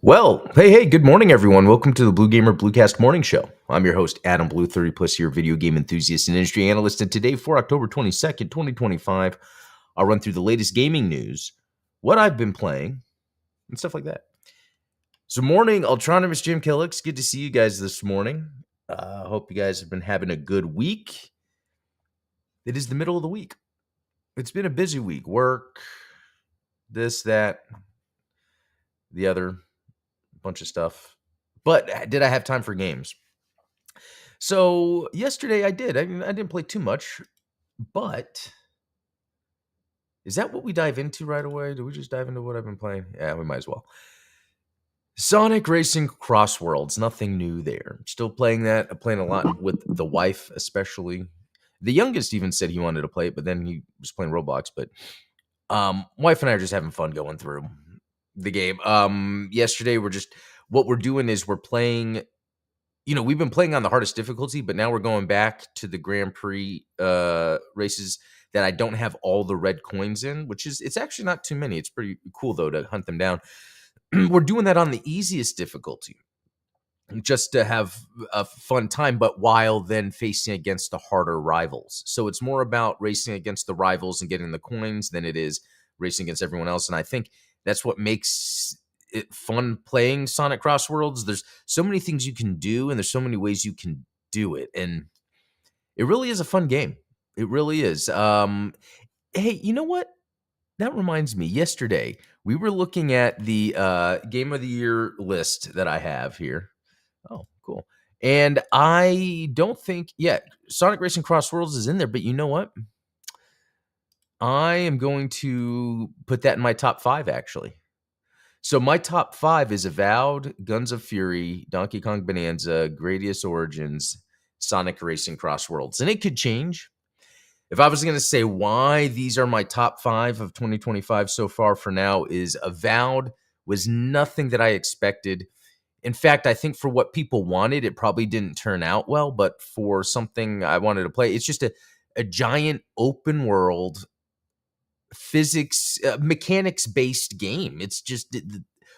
Well, hey, good morning, everyone. Welcome to the Blue Gamer Bluecast Morning Show. I'm your host, Adam Blue, 30 plus year video game enthusiast and industry analyst. And today, for October 22nd, 2025, I'll run through the latest gaming news, what I've been playing, and stuff like that. So, morning, Ultronomus Jim Killix. Good to see you guys this morning. Hope you guys have been having a good week. It is the middle of the week. It's been a busy week. Work, this, that, the other. Bunch of stuff. But did I have time for games? So yesterday I did. I didn't play too much, but is that what we dive into right away? Do we just dive into what I've been playing? Yeah, we might as well. Sonic Racing Cross Worlds, nothing new there. Still playing that. I'm playing a lot with the wife, especially. The youngest even said he wanted to play it, but then he was playing Roblox. But wife and I are just having fun going through the game. Yesterday what we're doing is we're playing. We've been playing on the hardest difficulty, but now we're going back to the Grand Prix races that I don't have all the red coins in, it's actually not too many. It's pretty cool, though, to hunt them down. We're doing that on the easiest difficulty just to have a fun time, but while then facing against the harder rivals. So it's more about racing against the rivals and getting the coins than it is racing against everyone else. And I think that's what makes it fun playing Sonic Cross Worlds. There's so many things you can do, and there's so many ways you can do it. And it really is a fun game. It really is. Hey, you know what? That reminds me, yesterday we were looking at the Game of the Year list that I have here. Oh, cool. And I don't think, Sonic Racing Cross Worlds is in there, but you know what? I am going to put that in my top 5, actually. So my top 5 is Avowed, Guns of Fury, Donkey Kong Bonanza, Gradius Origins, Sonic Racing Cross Worlds. And it could change. If I was going to say why these are my top 5 of 2025 so far for now, is Avowed was nothing that I expected. In fact, I think for what people wanted, it probably didn't turn out well. But for something I wanted to play, it's just a giant open world physics, mechanics-based game. It's just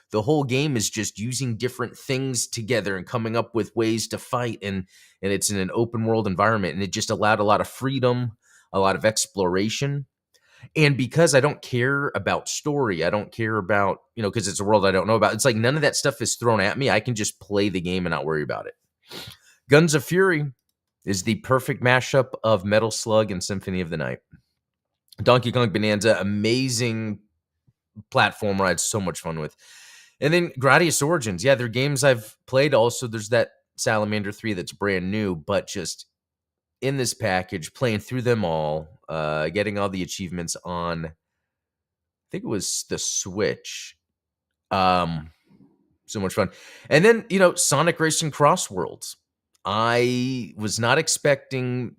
the whole game is just using different things together and coming up with ways to fight. And it's in an open world environment. And it just allowed a lot of freedom, a lot of exploration. And because I don't care about story, I don't care about, because it's a world I don't know about. It's like none of that stuff is thrown at me. I can just play the game and not worry about it. Guns of Fury is the perfect mashup of Metal Slug and Symphony of the Night. Donkey Kong Bonanza, amazing platformer I had so much fun with. And then Gradius Origins. Yeah, they're games I've played. Also, there's that Salamander 3 that's brand new, but just in this package, playing through them all, getting all the achievements on, I think it was the Switch. So much fun. And then, Sonic Racing Cross Worlds. I was not expecting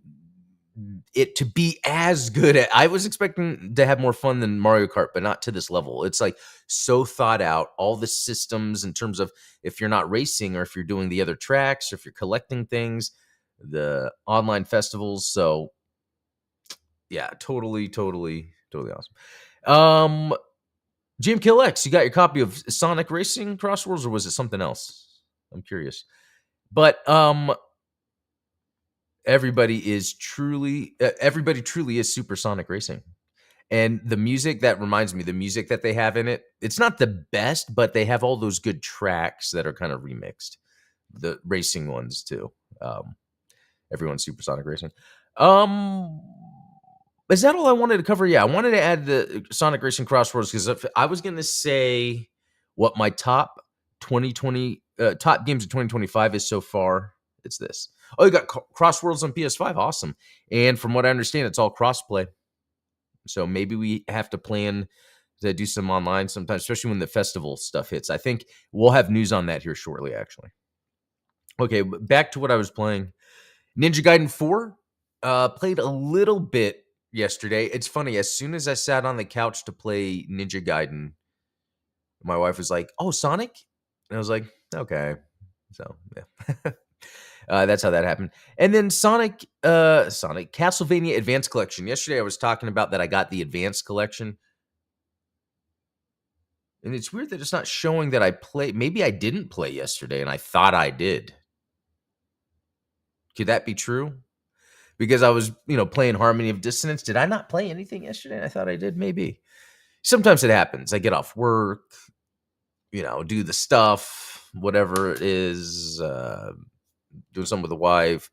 it to be as good. I was expecting to have more fun than Mario Kart, but not to this level. It's like so thought out. All the systems in terms of if you're not racing or if you're doing the other tracks or if you're collecting things, the online festivals. So yeah, totally awesome. Jim Kill X, you got your copy of Sonic Racing Cross Worlds, or was it something else? I'm curious. But everybody truly is Supersonic Racing. And the music, that reminds me, the music that they have in it, it's not the best, but they have all those good tracks that are kind of remixed. The racing ones too. Everyone's Supersonic Racing. Is that all I wanted to cover? Yeah, I wanted to add the Sonic Racing Cross Worlds because if I was going to say what my top 2020 top games of 2025 is so far, it's this. Oh, you got Cross Worlds on PS5. Awesome. And from what I understand, it's all crossplay. So maybe we have to plan to do some online sometimes, especially when the festival stuff hits. I think we'll have news on that here shortly, actually. Okay, back to what I was playing. Ninja Gaiden 4. Played a little bit yesterday. It's funny. As soon as I sat on the couch to play Ninja Gaiden, my wife was like, "Oh, Sonic?" And I was like, "Okay." So, yeah. That's how that happened. And then Sonic Castlevania Advanced Collection. Yesterday I was talking about that I got the Advanced Collection. And it's weird that it's not showing that I play. Maybe I didn't play yesterday and I thought I did. Could that be true? Because I was, playing Harmony of Dissonance. Did I not play anything yesterday? I thought I did, maybe. Sometimes it happens. I get off work, do the stuff, whatever it is, doing something with the wife,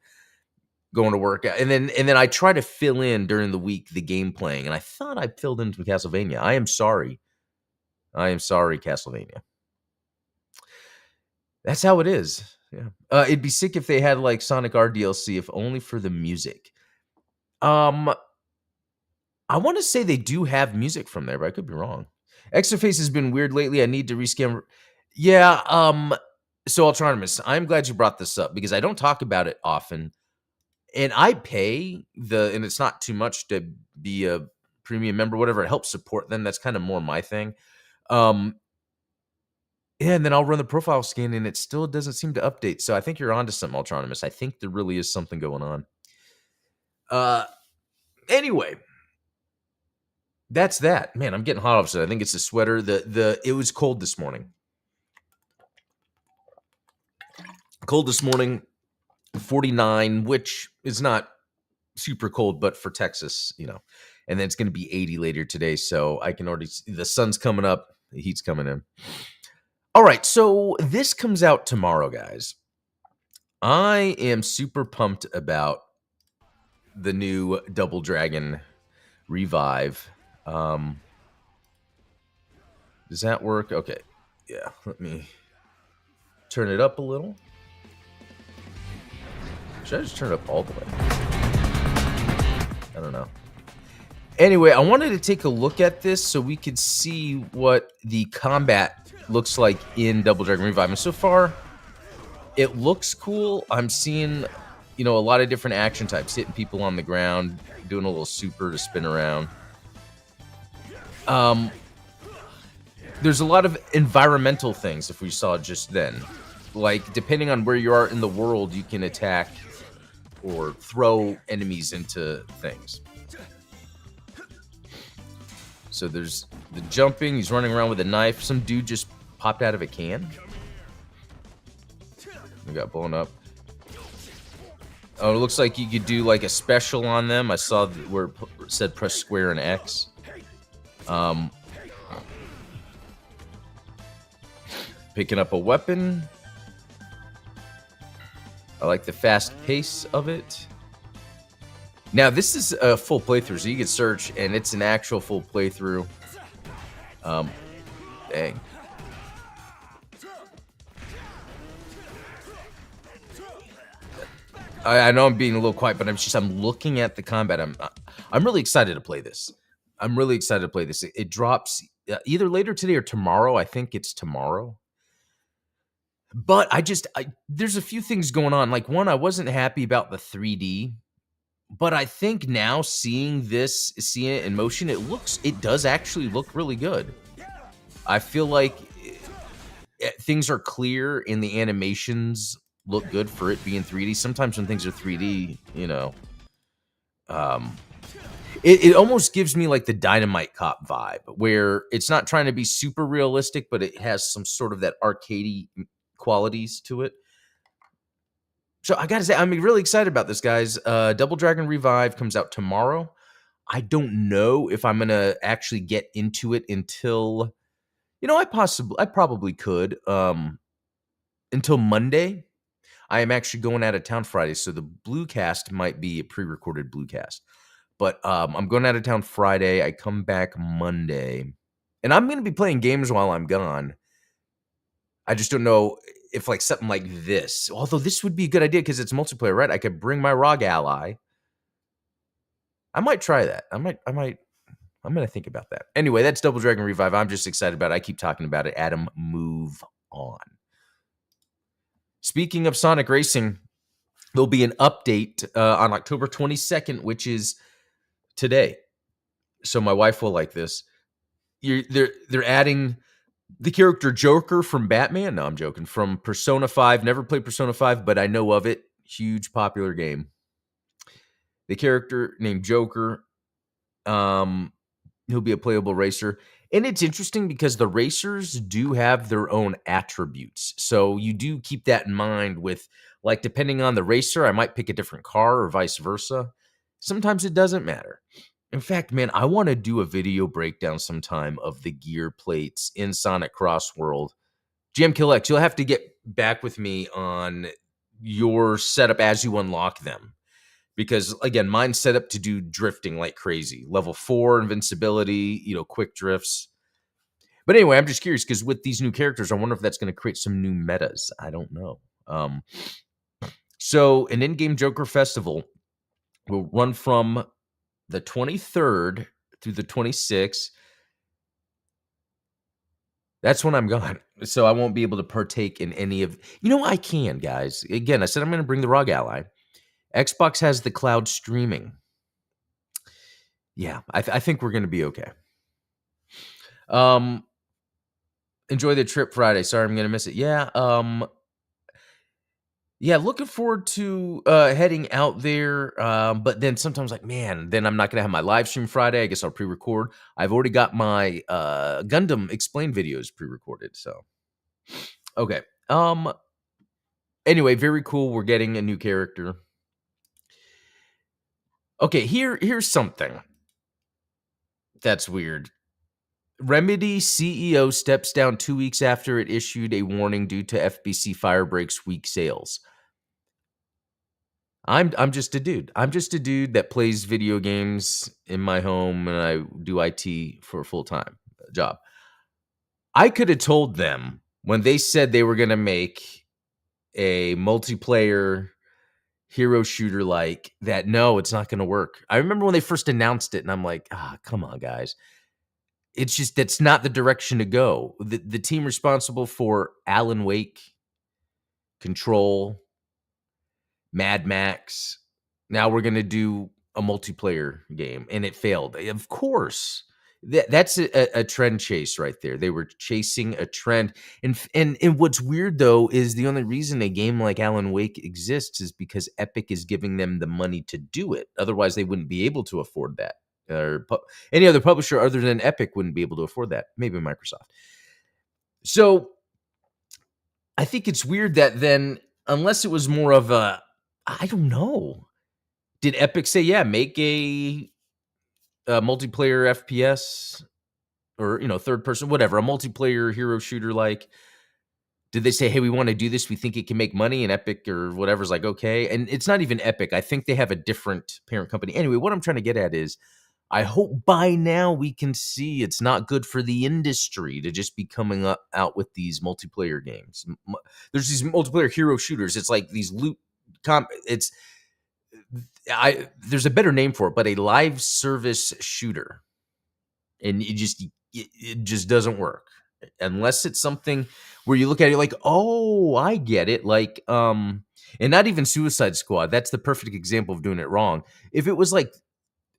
going to work, and then I try to fill in during the week the game playing, and I thought I filled in some Castlevania. I am sorry, Castlevania. That's how it is. Yeah, it'd be sick if they had like Sonic R DLC, if only for the music. I want to say they do have music from there, but I could be wrong. Exoface has been weird lately. I need to rescan. Yeah. So Autonomous, I'm glad you brought this up because I don't talk about it often, and I pay and it's not too much to be a premium member, whatever. It helps support them. That's kind of more my thing. Yeah, and then I'll run the profile scan, and it still doesn't seem to update. So I think you're onto something, Autonomous. I think there really is something going on. Anyway. That's that. Man, I'm getting hot off it. I think it's the sweater. It was cold this morning. Cold this morning, 49, which is not super cold, but for Texas, And then it's going to be 80 later today, so I can already see the sun's coming up, the heat's coming in. All right, so this comes out tomorrow, guys. I am super pumped about the new Double Dragon Revive. Does that work? Okay. Yeah, let me turn it up a little. Should I just turn it up all the way? I don't know. Anyway, I wanted to take a look at this so we could see what the combat looks like in Double Dragon Revive. And so far, it looks cool. I'm seeing, a lot of different action types, hitting people on the ground, doing a little super to spin around. There's a lot of environmental things, if we saw just then. Like, depending on where you are in the world, you can attack or throw enemies into things. So there's the jumping. He's running around with a knife. Some dude just popped out of a can. We got blown up. Oh, it looks like you could do like a special on them. I saw where it said press square and X. Picking up a weapon. I like the fast pace of it. Now, this is a full playthrough, so you can search, and it's an actual full playthrough. Dang. I know I'm being a little quiet, but I'm looking at the combat. I'm really excited to play this. It drops either later today or tomorrow. I think it's tomorrow. But there's a few things going on. Like, one, I wasn't happy about the 3D, but I think now seeing it in motion, it does actually look really good. I feel like things are clear and the animations look good for it being 3D. Sometimes when things are 3D, it almost gives me like the Dynamite Cop vibe, where it's not trying to be super realistic, but it has some sort of that arcadey qualities to it. So I gotta say, I'm really excited about this, guys. Double Dragon Revive comes out tomorrow. I don't know if I'm gonna actually get into it until, I probably could until Monday. I am actually going out of town Friday, so the Bluecast might be a pre-recorded Bluecast. But I'm going out of town Friday. I come back Monday, and I'm gonna be playing games while I'm gone. I just don't know if like something like this, although this would be a good idea because it's multiplayer, right? I could bring my ROG ally. I might try that. I'm going to think about that. Anyway, that's Double Dragon Revive. I'm just excited about it. I keep talking about it. Adam, move on. Speaking of Sonic Racing, there'll be an update on October 22nd, which is today. So my wife will like this. They're adding the character Joker from Batman. No, I'm joking. From Persona 5. Never played Persona 5, but I know of it. Huge popular game. The character named Joker. He'll be a playable racer. And it's interesting because the racers do have their own attributes. So you do keep that in mind with, like, depending on the racer, I might pick a different car or vice versa. Sometimes it doesn't matter. In fact, man, I want to do a video breakdown sometime of the gear plates in Sonic Cross World. GMKillX, you'll have to get back with me on your setup as you unlock them. Because again, mine's set up to do drifting like crazy. Level 4 invincibility, quick drifts. But anyway, I'm just curious because with these new characters, I wonder if that's going to create some new metas. I don't know. So an in-game Joker Festival will run from the 23rd through the 26th. That's when I'm gone. So I won't be able to partake in any of... I can, guys. Again, I said I'm going to bring the ROG Ally. Xbox has the cloud streaming. Yeah, I think we're going to be okay. Enjoy the trip Friday. Sorry, I'm going to miss it. Yeah, looking forward to heading out there. But then sometimes then I'm not going to have my live stream Friday. I guess I'll pre-record. I've already got my Gundam Explained videos pre-recorded. So, okay. Anyway, very cool. We're getting a new character. Okay, here's something that's weird. Remedy CEO steps down 2 weeks after it issued a warning due to FBC Firebreak's weak sales. I'm just a dude. I'm just a dude that plays video games in my home, and I do IT for a full-time job. I could have told them when they said they were going to make a multiplayer hero shooter like that, no, it's not going to work. I remember when they first announced it, and I'm like, come on, guys. It's just that's not the direction to go. The team responsible for Alan Wake, Control, Mad Max. Now we're going to do a multiplayer game, and it failed. Of course. That's a trend chase right there. They were chasing a trend. And what's weird, though, is the only reason a game like Alan Wake exists is because Epic is giving them the money to do it. Otherwise, they wouldn't be able to afford that. Or any other publisher other than Epic wouldn't be able to afford that. Maybe Microsoft. So I think it's weird that then, unless it was more of a, I don't know. Did Epic say, yeah, make a multiplayer FPS or, third person, whatever, a multiplayer hero shooter like? Did they say, hey, we want to do this. We think it can make money, and Epic or whatever's like, okay. And it's not even Epic. I think they have a different parent company. Anyway, what I'm trying to get at is I hope by now we can see it's not good for the industry to just be coming out with these multiplayer games. There's these multiplayer hero shooters. It's like these there's a better name for it, but a live service shooter. And it just doesn't work unless it's something where you look at it like, oh, I get it. Like, and not even Suicide Squad. That's the perfect example of doing it wrong. If it was like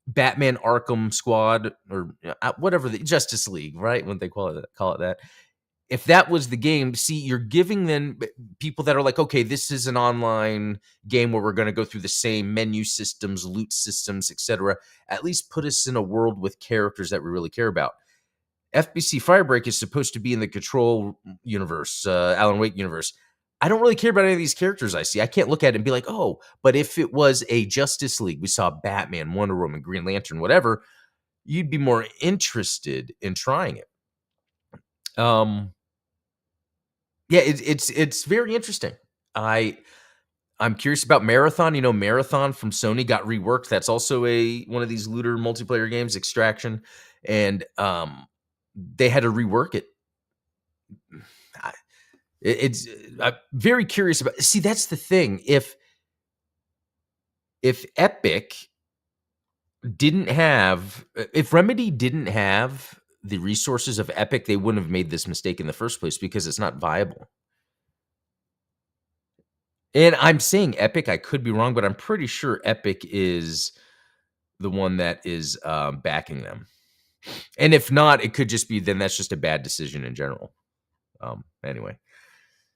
Batman Arkham Squad or whatever, the Justice League, right? When they call it that. If that was the game, see, you're giving them people that are like, okay, this is an online game where we're going to go through the same menu systems, loot systems, etc. At least put us in a world with characters that we really care about. FBC Firebreak is supposed to be in the Control universe, Alan Wake universe. I don't really care about any of these characters I see. I can't look at it and be like, oh, but if it was a Justice League, we saw Batman, Wonder Woman, Green Lantern, whatever, you'd be more interested in trying it. Yeah, it's very interesting. I'm curious about Marathon. Marathon from Sony got reworked. That's also one of these looter multiplayer games, Extraction, and they had to rework it. I'm very curious about. See, that's the thing. If Epic didn't have, if Remedy didn't have the resources of Epic, they wouldn't have made this mistake in the first place because it's not viable. And I'm saying Epic, I could be wrong, but I'm pretty sure Epic is the one that is backing them. And if not, it could just be then that's just a bad decision in general. Anyway,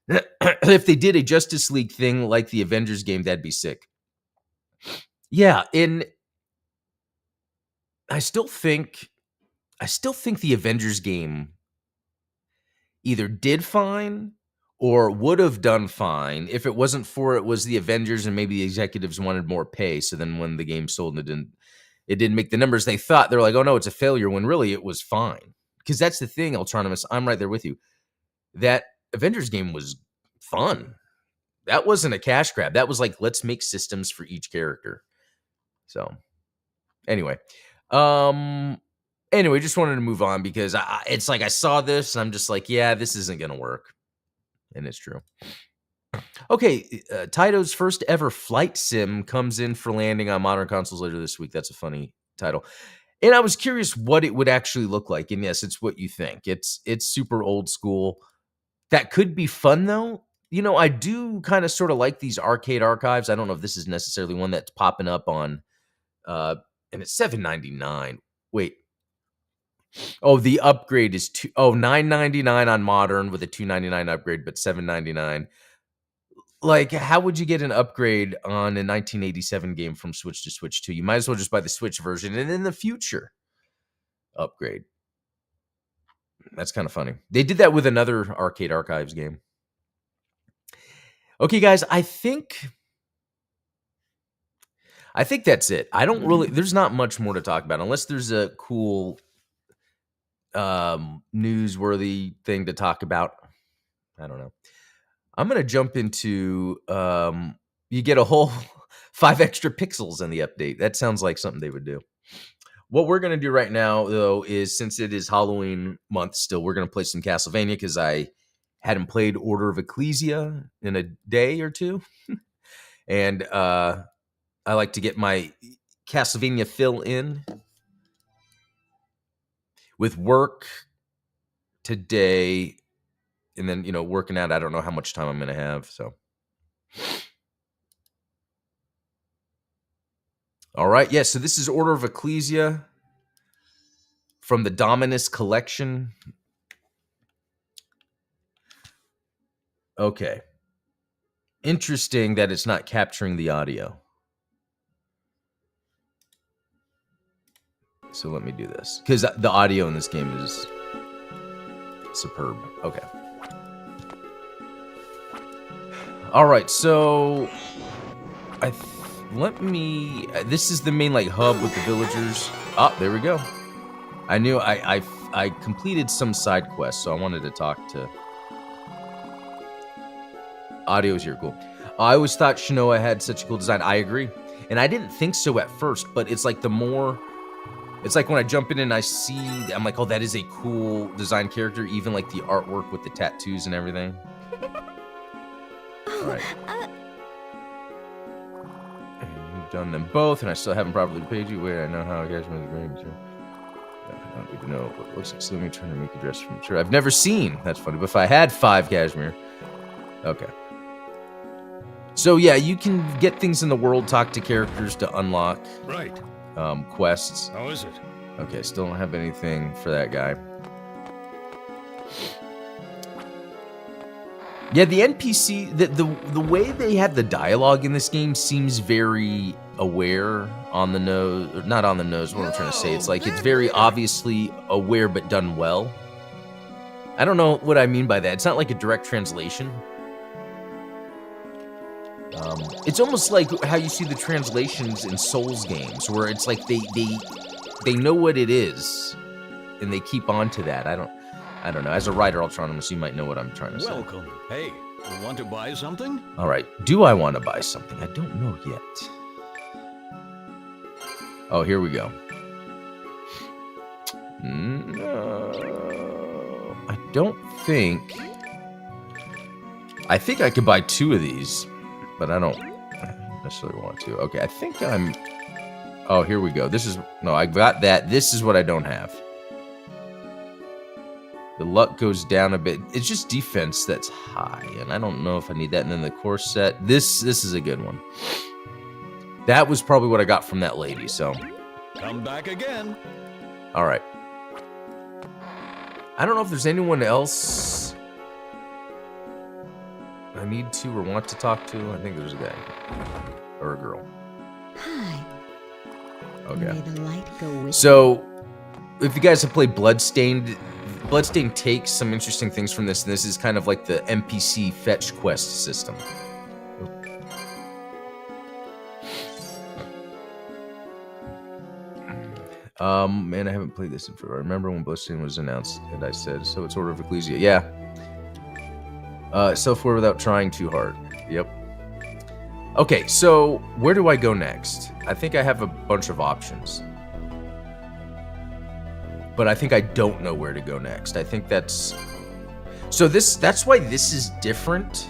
if they did a Justice League thing like the Avengers game, that'd be sick. Yeah, and I still think I still think the Avengers game either did fine or would have done fine if it wasn't for it was the Avengers and maybe the executives wanted more pay. So then when the game sold and it didn't make the numbers they thought, they're like, oh no, it's a failure, when really it was fine. Because that's the thing, Ultronymous, I'm right there with you. That Avengers game was fun. That wasn't a cash grab. That was like, let's make systems for each character. So anyway, just wanted to move on because it's like I saw this and I'm just like, yeah, this isn't going to work. And it's true. Okay, Taito's first ever flight sim comes in for landing on modern consoles later this week. That's a funny title. And I was curious what it would actually look like. And yes, it's what you think. It's super old school. That could be fun, though. You know, I do kind of sort of like these arcade archives. I don't know if this is necessarily one that's popping up on, and it's $7.99. Wait. Oh, the upgrade is $9.99 on modern with a $2.99 upgrade, but $7.99. Like, how would you get an upgrade on a 1987 game from Switch to Switch 2? You might as well just buy the Switch version and in the future upgrade. That's kind of funny. They did that with another Arcade Archives game. Okay, guys, I think that's it. I don't really, there's not much more to talk about unless there's a cool newsworthy thing to talk about. I don't know. I'm going to jump into, you get a whole 5 extra pixels in the update. That sounds like something they would do. What we're going to do right now, though, is since it is Halloween month still, we're going to play some Castlevania because I hadn't played Order of Ecclesia in a day or two. And I like to get my Castlevania fill in with work today. And then, you know, working out, I don't know how much time I'm going to have. So, all right. Yeah. So this is Order of Ecclesia from the Dominus collection. Okay. Interesting that it's not capturing the audio. So let me do this because the audio in this game is superb. Okay. All right, so this is the main like hub with the villagers. Oh, there we go. I knew I completed some side quests, so I wanted to talk to. Audio's here, cool. I always thought Shinoa had such a cool design. I agree, and I didn't think so at first, but it's like it's like when I jump in and I see, I'm like, oh, that is a cool design character. Even like the artwork with the tattoos and everything. All right. And you've done them both, and I still haven't properly paid you. Wait, I know how I guys were the green too. I don't even know what it looks like. So let me try to make a dress from sure. I've never seen. That's funny. But if I had 5 cashmere, okay. So yeah, you can get things in the world, talk to characters to unlock quests. How is it? Okay, still don't have anything for that guy. Yeah, the NPC, the way they have the dialogue in this game seems very aware, on the nose, not on the nose, what I'm trying to say. It's like, it's very obviously aware, but done well. I don't know what I mean by that. It's not like a direct translation. It's almost like how you see the translations in Souls games, where it's like they know what it is, and they keep on to that. I don't know. As a writer, Ultronymous, you might know what I'm trying to say. Welcome. Hey, you want to buy something? All right. Do I want to buy something? I don't know yet. Oh, here we go. No. I don't think... I think I could buy 2 of these, but I don't necessarily want to. Okay, I think I'm... Oh, here we go. This is... No, I got that. This is what I don't have. The luck goes down a bit. It's just defense that's high, and I don't know if I need that. And then the core set. This is a good one. That was probably what I got from that lady, so... Come back again. All right. I don't know if there's anyone else I need to or want to talk to. I think there's a guy. Or a girl. Hi. Okay. May the light go with So, if you guys have played Bloodstained takes some interesting things from this, and this is kind of like the NPC fetch quest system. Man, I haven't played this in forever. I remember when Bloodstained was announced, and I said, so it's Order of Ecclesia. Yeah. Self-aware without trying too hard. Yep. Okay, so where do I go next? I think I have a bunch of options. But I think I don't know where to go next. I think that's... So that's why this is different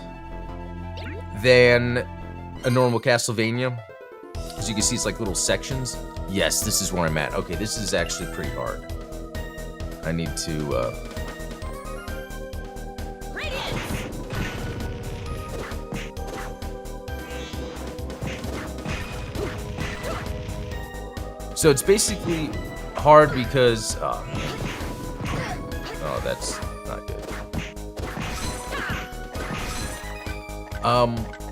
than a normal Castlevania. As you can see, it's like little sections. Yes, this is where I'm at. Okay, this is actually pretty hard. I need to... So it's basically hard because... Oh, that's not good.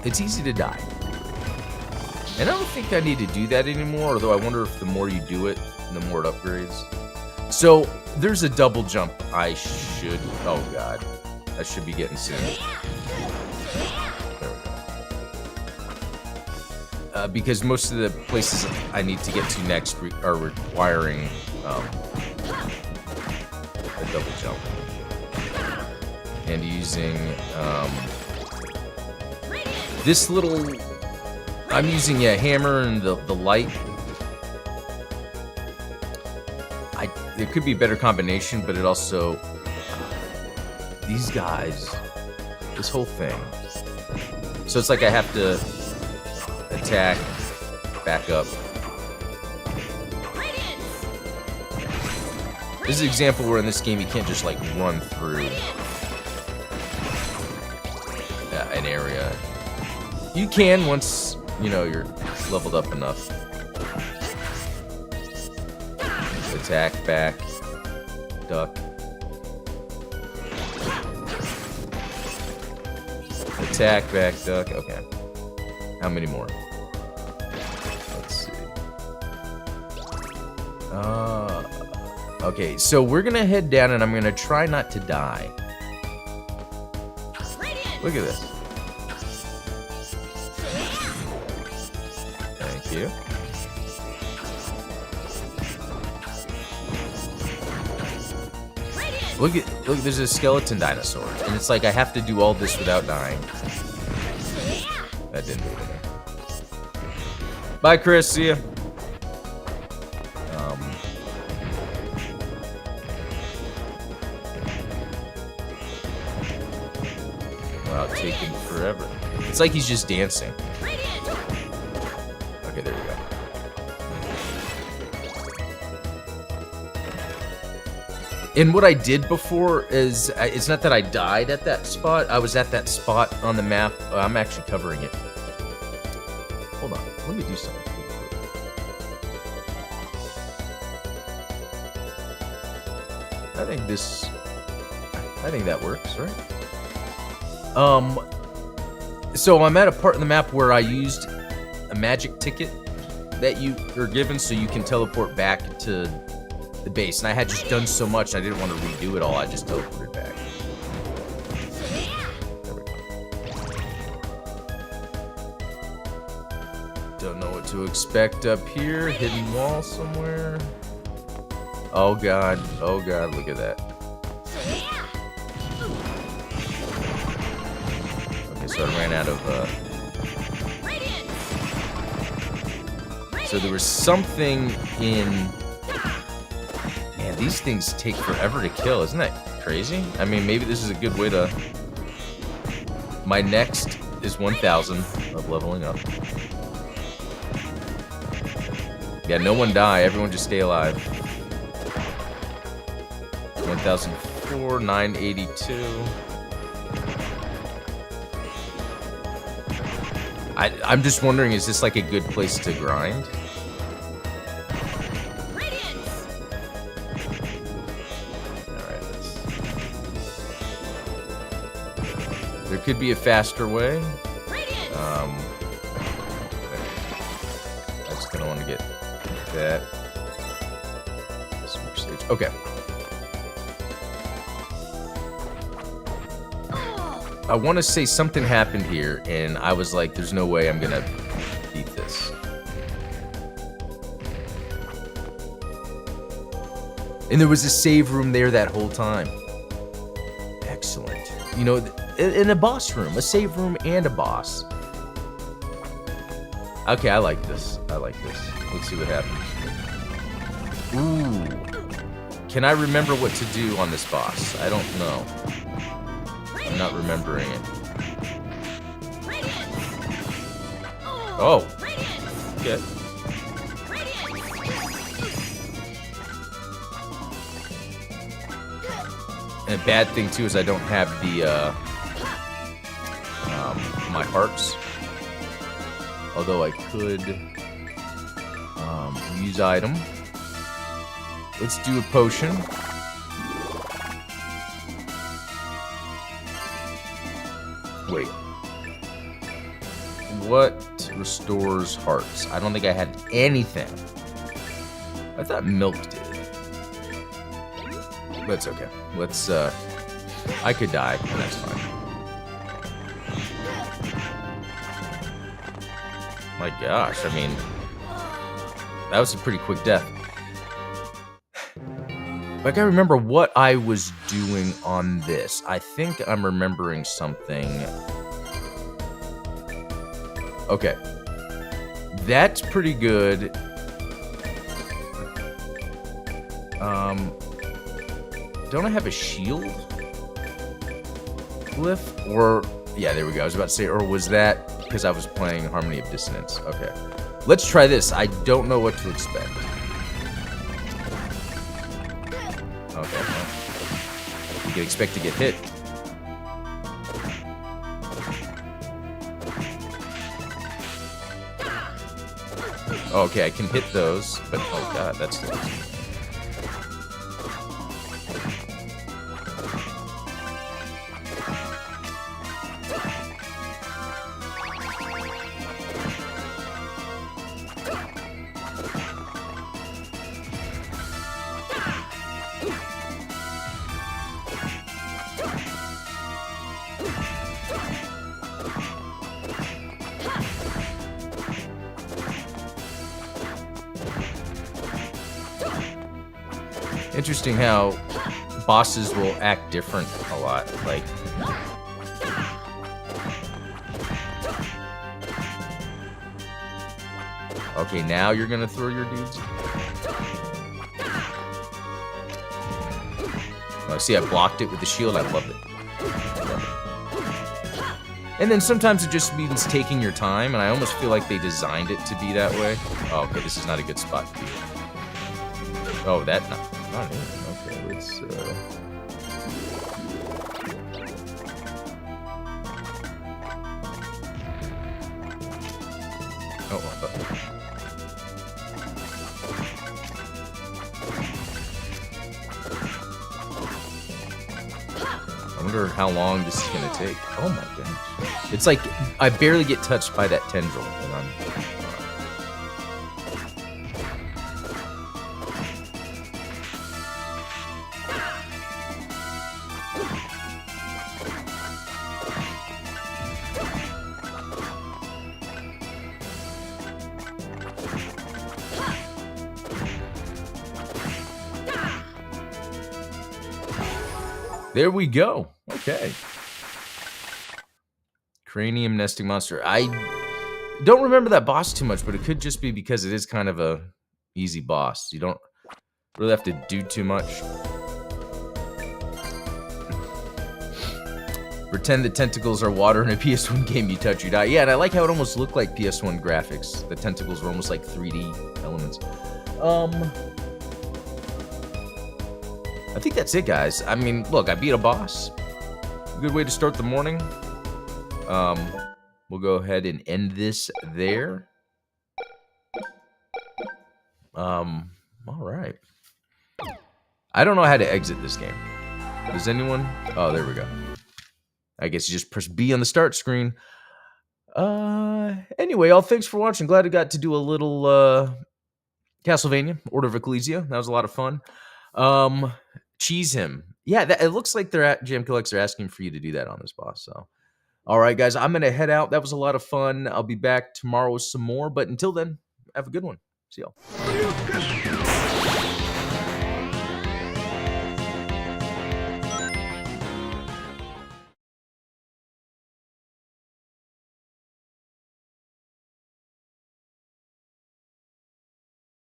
It's easy to die. And I don't think I need to do that anymore, although I wonder if the more you do it, the more it upgrades. So, there's a double jump I should... Oh, God. I should be getting soon. Because most of the places I need to get to next are requiring a double jump. And using this little... I'm using a hammer and the light. There could be a better combination, but it also... these guys... This whole thing. So it's like I have to... attack, back up. This is an example where in this game you can't just like run through an area. You can once, you know, you're leveled up enough. Attack, back, duck. Attack, back, duck. Okay. How many more? Let's see. Okay, so we're gonna head down and I'm gonna try not to die. Look at this. Thank you. Look, there's a skeleton dinosaur. And it's like I have to do all this without dying. That didn't do anything. Bye, Chris. See ya. Wow, taking forever. It's like he's just dancing. Okay, there we go. And what I did before is, it's not that I died at that spot. I was at that spot on the map. I'm actually covering it. Hold on. Let me do something. I think that works, right? So I'm at a part in the map where I used a magic ticket that you are given so you can teleport back to the base. And I had just done so much, I didn't want to redo it all. I just teleported back. There we go. Don't know what to expect up here. Hidden wall somewhere. Oh god, look at that. Okay, so I ran out of, So there was something in... Man, these things take forever to kill, isn't that crazy? I mean, maybe this is a good way to... My next is 1,000 of leveling up. Yeah, no one die, everyone just stay alive. 1,004, 982. I'm just wondering, is this like a good place to grind? Alright, there could be a faster way. I'm just gonna want to get that. Some more stage. Okay. I want to say something happened here, and I was like, there's no way I'm going to beat this. And there was a save room there that whole time. Excellent. You know, in a boss room, a save room and a boss. Okay, I like this. I like this. Let's see what happens. Ooh. Can I remember what to do on this boss? I don't know. I'm not remembering it. Oh. Okay. And a bad thing too is I don't have the my hearts. Although I could use item. Let's do a potion. Wait. What restores hearts? I don't think I had anything. I thought milk did. But it's okay. Let's, I could die, and that's fine. My gosh, I mean, that was a pretty quick death. Like, I remember what I was doing on this. I think I'm remembering something. Okay. That's pretty good. Don't I have a shield? Glyph? Or, yeah, there we go. I was about to say, or was that because I was playing Harmony of Dissonance? Okay. Let's try this. I don't know what to expect. Okay, well, you can expect to get hit. Okay, I can hit those, but oh god, that's the interesting how bosses will act different a lot. Like, okay, now you're gonna throw your dudes. Oh, see, I blocked it with the shield. I love it. And then sometimes it just means taking your time, and I almost feel like they designed it to be that way. Oh, okay, this is not a good spot to be. Oh, that not in. Okay, let's I wonder how long this is gonna take. Oh my goodness. It's like I barely get touched by that tendril, and I'm there we go. Okay. Cranium nesting monster. I don't remember that boss too much, but it could just be because it is kind of a easy boss. You don't really have to do too much. Pretend the tentacles are water in a PS1 game. You touch, you die. Yeah, and I like how it almost looked like PS1 graphics. The tentacles were almost like 3D elements. I think that's it, guys. I mean, look, I beat a boss. Good way to start the morning. We'll go ahead and end this there. All right. I don't know how to exit this game. Does anyone? Oh, there we go. I guess you just press B on the start screen. Anyway, all thanks for watching. Glad I got to do a little Castlevania, Order of Ecclesia. That was a lot of fun. Cheese him. Yeah, it looks like they're at Jam Collects are asking for you to do that on this boss. So, all right, guys, I'm gonna head out. That was a lot of fun. I'll be back tomorrow with some more. But until then, have a good one. See y'all.